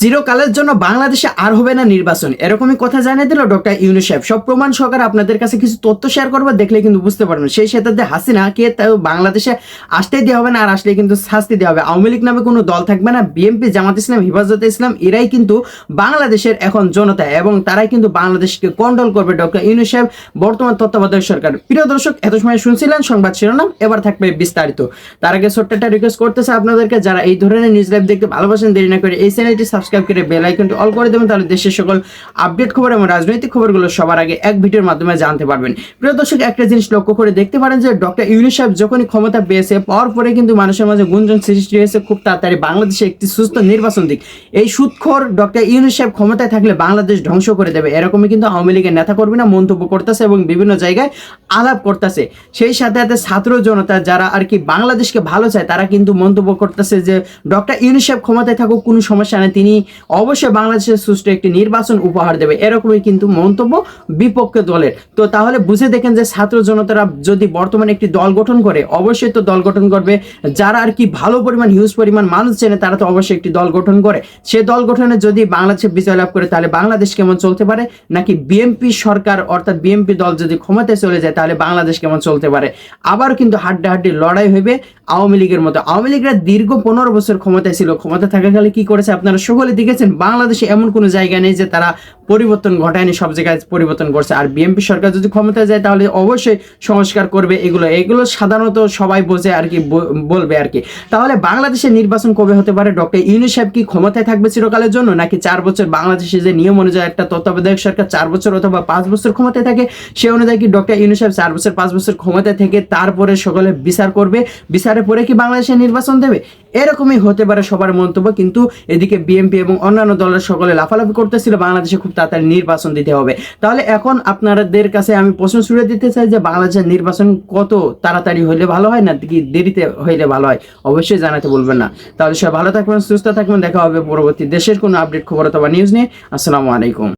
চিরকালের জন্য বাংলাদেশে আর হবে না নির্বাচন, এরকমই কথা জানিয়ে দিল ডক্টর ইউনূস সাহেব। সব প্রমাণ সহকারে আপনাদের কাছে কিছু তথ্য শেয়ার করবো, দেখলে কিন্তু বুঝতে পারবেন। সেই সাথে হাসিনাকে তাও বাংলাদেশে আসতেই দেওয়া হবে না, আর আসলে কিন্তু শাস্তি দেওয়া হবে। আওয়ামী লীগ নামে কোনো দল থাকবে না। বিএনপি, জামাত ইসলাম, হেফাজতে ইসলাম এরাই কিন্তু বাংলাদেশের এখন জনতা, এবং তারাই কিন্তু বাংলাদেশকে কন্ট্রোল করবে ডক্টর ইউনূস সাহেব, বর্তমান তত্ত্বাবধায়ক সরকার। প্রিয় দর্শক, এত সময় শুনছিলেন সংবাদ শিরোনাম, এবার থাকবে বিস্তারিত। তার আগে ছোট্ট একটা রিকোয়েস্ট করতেছে আপনাদেরকে, যারা এই ধরনের নিউজ লাইভ দেখতে ভালোবাসেন, দেরি না করে এই চ্যানেলটি সাবস্ক্রাইব করে বেল আইকনটি অল করে দেবেন, তাহলে দেশের সকল আপডেট খবর এবং রাজনৈতিক খবরগুলো সবার আগে এক ভিডিওর মাধ্যমে জানতে পারবেন। প্রিয় দর্শক, একটা জিনিস লক্ষ্য করে দেখতে পারেন যে ডক্টর ইউনূস সাহেব যখনই ক্ষমতা পেয়েছে, পাওয়ার পরে কিন্তু মানুষের মাঝে গুঞ্জন সৃষ্টি হয়েছে খুব তাড়াতাড়ি বাংলাদেশে একটি সুস্থ নির্বাচন দিক। এই সুদখোর ডক্টর ইউনূস সাহেব ক্ষমতায় থাকলে বাংলাদেশ ধ্বংস করে দেবে, এরকমই কিন্তু আওয়ামী লীগের নেতা কর্মীরা মন্তব্য করতেছে এবং বিভিন্ন জায়গায় আলাপ করতেছে। সেই সাথে সাথে ছাত্র জনতা যারা আর কি বাংলাদেশকে ভালো চায়, তারা কিন্তু মন্তব্য করতেছে যে ডক্টর ইউনূস সাহেব ক্ষমতায় থাকুক, কোনো সমস্যা নেই, তিনি অবশ্যই বাংলাদেশের সুষ্ঠু একটি নির্বাচন উপহার দেবে, এরকমই কিন্তু মন্তব্য বিপক্ষ দলের। তো তাহলে বুঝে দেখেন যে ছাত্র জনতারা যদি বর্তমানে একটি দল গঠন করে, অবশ্যই তো দল গঠন করবে যারা আর কি ভালো পরিমাণ হিউজ পরিমাণ মানুষ চেনে, তারা তো অবশ্যই একটি দল গঠন করে। সে দল গঠনে যদি বাংলাদেশে বিজয় লাভ করে, তাহলে বাংলাদেশ কেমন চলতে পারে, নাকি বিএনপি সরকার অর্থাৎ বিএনপি দল যদি ক্ষমতায় চলে যায়, তাহলে বাংলাদেশ কেমন চলতে পারে। আবার কিন্তু হাড্ডাহাড্ডি লড়াই হবে আওয়ামী লীগের মতো। আওয়ামী লীগরা দীর্ঘ 15 বছর ক্ষমতায় ছিল, ক্ষমতা থাকাকালে কি করেছে আপনারা সকলে দেখেছেন। বাংলাদেশে এমন কোনো জায়গা নেই যে তারা পরিবর্তন ঘটায়নি, সব জায়গায় পরিবর্তন করছে। আর বিএনপি সরকার যদি ক্ষমতায় যায়, তাহলে অবশ্যই সংস্কার করবে। এগুলো সাধারণত সবাই বোঝে আর কি, বলবে আর কি। তাহলে বাংলাদেশের নির্বাচন কবে হতে পারে? ডক্টর ইউনূস সাহেব কি ক্ষমতায় থাকবে চিরকালের জন্য, নাকি 4 বছর? বাংলাদেশে যে নিয়ম অনুযায়ী একটা তত্ত্বাবধায়ক সরকার 4 বছর অথবা 5 বছর ক্ষমতায় থাকে, সে অনুযায়ী কি ডক্টর ইউনূস সাহেব 4 বছর 5 বছর ক্ষমতায় থেকে তারপরে সকলে বিচার করবে, বিচারের পরে কি বাংলাদেশে নির্বাচন দেবে? এরকমই হতে পারে সবার মন্তব্য। কিন্তু এদিকে বিএনপি এবং অন্যান্য দলের সকলে লাফালাফি করতেছিল বাংলাদেশে খুব তাড়াতাড়ি নির্বাচন দিতে হবে। তাহলে এখন আপনাদের কাছে আমি প্রশ্ন ছুড়ে দিতে চাই যে বাংলাদেশের নির্বাচন কত তাড়াতাড়ি হইলে ভালো হয়, না কি দেরিতে হইলে ভালো হয়? অবশ্যই জানাতে বলবেন না। তাহলে সবাই ভালো থাকবেন, সুস্থ থাকবেন। দেখা হবে পরবর্তী দেশের কোনো আপডেট খবর অথবা নিউজ নিয়ে। আসসালামু আলাইকুম।